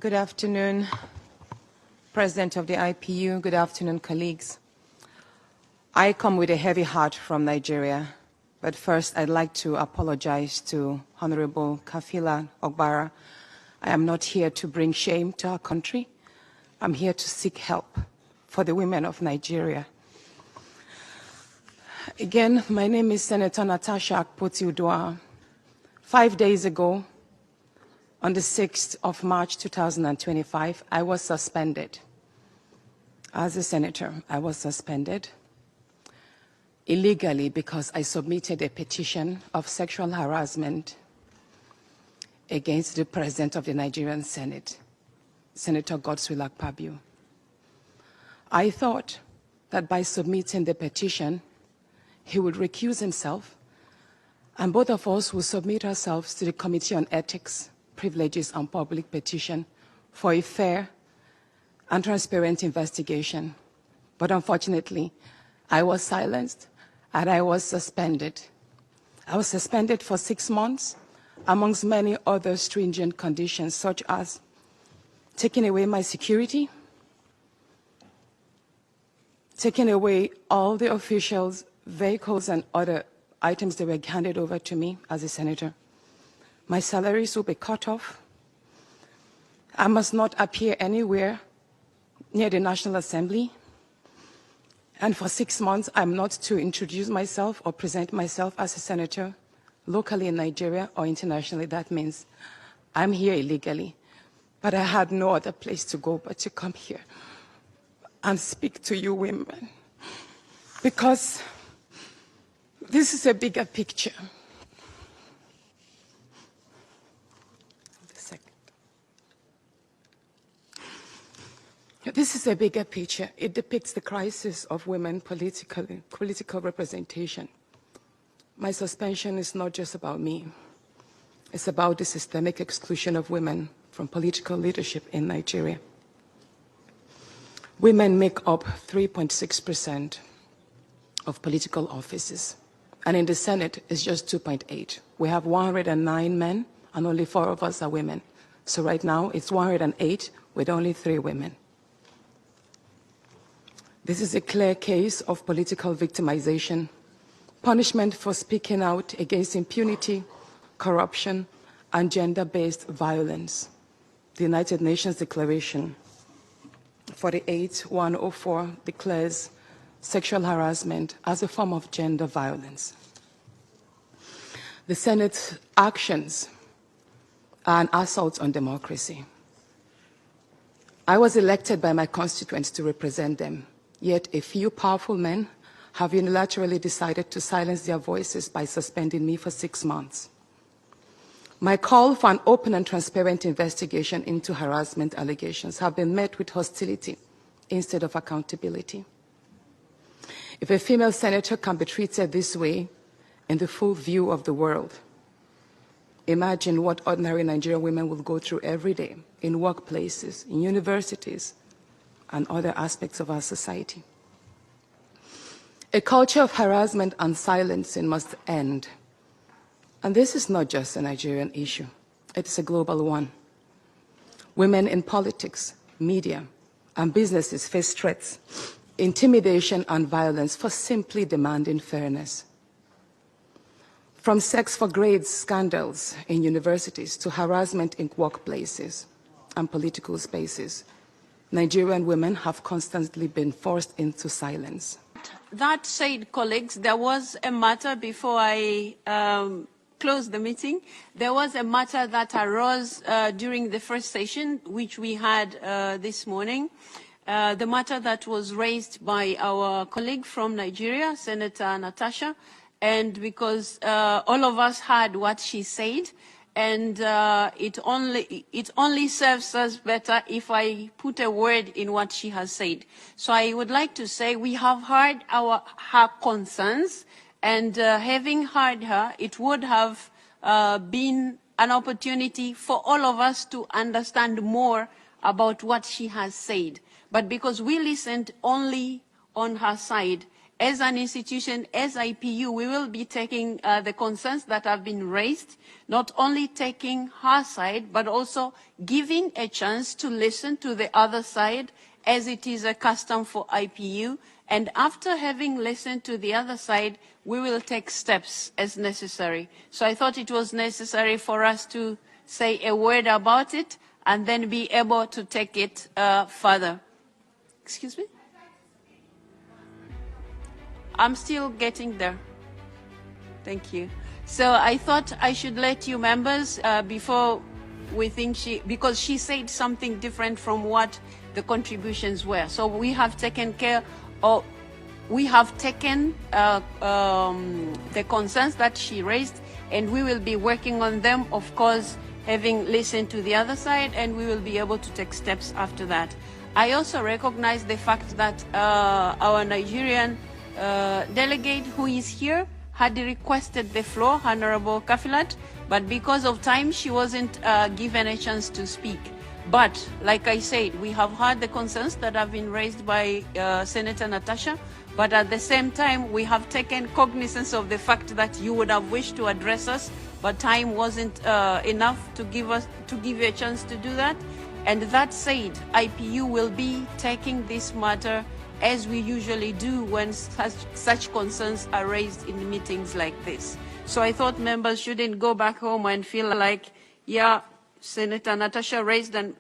Good afternoon, President of the IPU. Good afternoon, colleagues. I come with a heavy heart from Nigeria, but first I'd like to apologize to Honorable Kafila Ogbara. I am not here to bring shame to our country. I'm here to seek help for the women of Nigeria. Again, my name is Senator Natasha Akpoti-Uduaghan. 5 days ago, on the 6th of March 2025, I was suspended. As a senator, I was suspended illegally because I submitted a petition of sexual harassment against the President of the Nigerian Senate, Senator Godswill Akpabio. I thought that by submitting the petition, he would recuse himself, and both of us would submit ourselves to the Committee on Ethics, Privileges and Public Petition for a fair and transparent investigation. But unfortunately, I was silenced and I was suspended. I was suspended for 6 months, amongst many other stringent conditions, such as taking away my security, taking away all the officials' vehicles and other items that were handed over to me as a senator. My salaries will be cut off. I must not appear anywhere near the National Assembly. And for 6 months, I'm not to introduce myself or present myself as a senator locally in Nigeria or internationally. That means I'm here illegally. But I had no other place to go but to come here and speak to you women. Because this is a bigger picture. This is a bigger picture. It depicts the crisis of women political representation. My suspension is not just about me. It's about the systemic exclusion of women from political leadership in Nigeria. Women make up 3.6% of political offices, and in the Senate, it's just 2.8. We have 109 men, and only 4 of us are women. So right now, it's 108 with only 3 women. This is a clear case of political victimization, punishment for speaking out against impunity, corruption, and gender-based violence. The United Nations Declaration 48/104 declares sexual harassment as a form of gender violence. The Senate's actions are an assault on democracy. I was elected by my constituents to represent them. Yet a few powerful men have unilaterally decided to silence their voices by suspending me for 6 months. My call for an open and transparent investigation into harassment allegations have been met with hostility instead of accountability. If a female senator can be treated this way in the full view of the world, imagine what ordinary Nigerian women will go through every day in workplaces, in universities, and other aspects of our society. A culture of harassment and silencing must end. And this is not just a Nigerian issue. It's a global one. Women in politics, media, and businesses face threats, intimidation, and violence for simply demanding fairness. From sex for grades scandals in universities to harassment in workplaces and political spaces, Nigerian women have constantly been forced into silence. That said, colleagues, there was a matter before I close the meeting. There was a matter that arose during the first session, which we had this morning. The matter that was raised by our colleague from Nigeria, Senator Natasha, and because all of us heard what she said, and it only serves us better if I put a word in what she has said. So I would like to say we have heard her concerns, and having heard her, it would have been an opportunity for all of us to understand more about what she has said. But because we listened only on her side, as an institution, as IPU, we will be taking the concerns that have been raised, not only taking her side, but also giving a chance to listen to the other side, as it is a custom for IPU. And after having listened to the other side, we will take steps as necessary. So I thought it was necessary for us to say a word about it and then be able to take it further. Excuse me? I'm still getting there. Thank you. So I thought I should let you members, before we think because she said something different from what the contributions were. So we have taken care of, we have taken the concerns that she raised, and we will be working on them, of course, having listened to the other side, and we will be able to take steps after that. I also recognize the fact that our Nigerian delegate who is here had requested the floor, Honorable Kafilat, but because of time, she wasn't given a chance to speak. But, like I said, we have heard the concerns that have been raised by Senator Natasha, but at the same time, we have taken cognizance of the fact that you would have wished to address us, but time wasn't enough to give you a chance to do that. And that said, IPU will be taking this matter as we usually do when such concerns are raised in meetings like this. So I thought members shouldn't go back home and feel like, yeah, Senator Natasha raised an